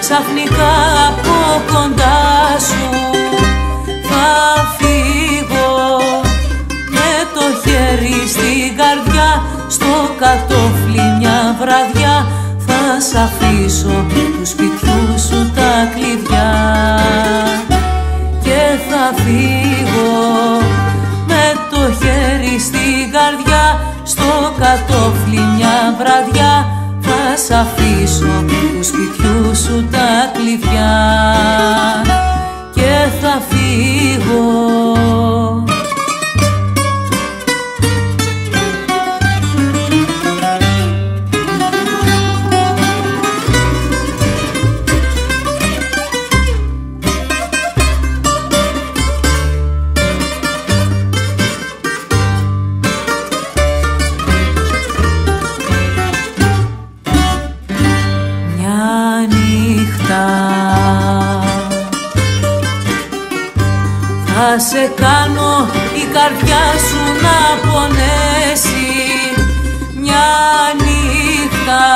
ξαφνικά από κοντά σου θα φύγω, με το χέρι στην καρδιά, στο κατόφλι μια βραδιά θα σ' αφήσω του σπιτιού σου τα κλειδιά και θα φύγω, με το χέρι στην καρδιά, στο κατόφλι μια βραδιά θα σ' αφήσω του σπιτιού σου τα κλειδιά και θα φύγω. Θα σε κάνω η καρδιά σου να πονέσει μια νύχτα,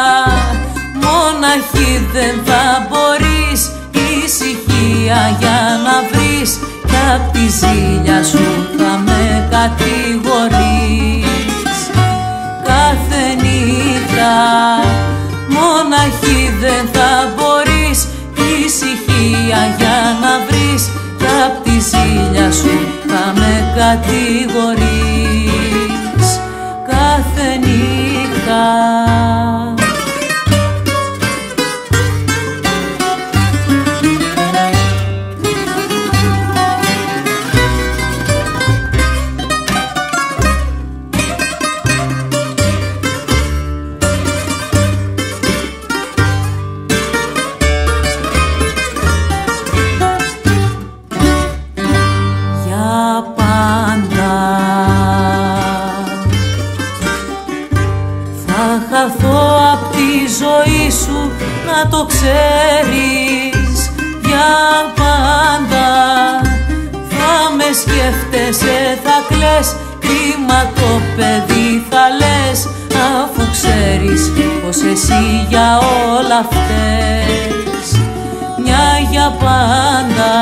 μοναχή δεν θα μπορείς ησυχία για να βρεις κι απ' τη ζήλια σου θα με κατηγορείς. Κάθε νύχτα μοναχή δεν θα μπορείς ησυχία για να βρεις κι απ' τη ζήλια σου θα με κατηγορείς κάθε νύχτα. Θα χαθώ απ' τη ζωή σου να το ξέρεις για πάντα. Θα με σκέφτεσαι, θα κλαις, κρίμα το παιδί θα λες, αφού ξέρεις πως εσύ για όλα φταίς. Μια για πάντα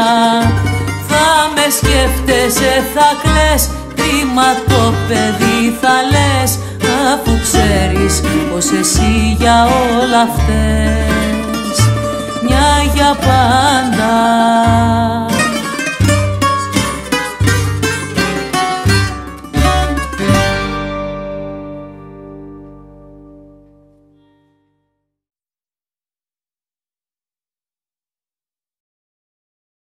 θα με σκέφτεσαι, θα κλαις, κρίμα το παιδί θα λες, αφού ξέρεις πως εσύ για όλα φταίς.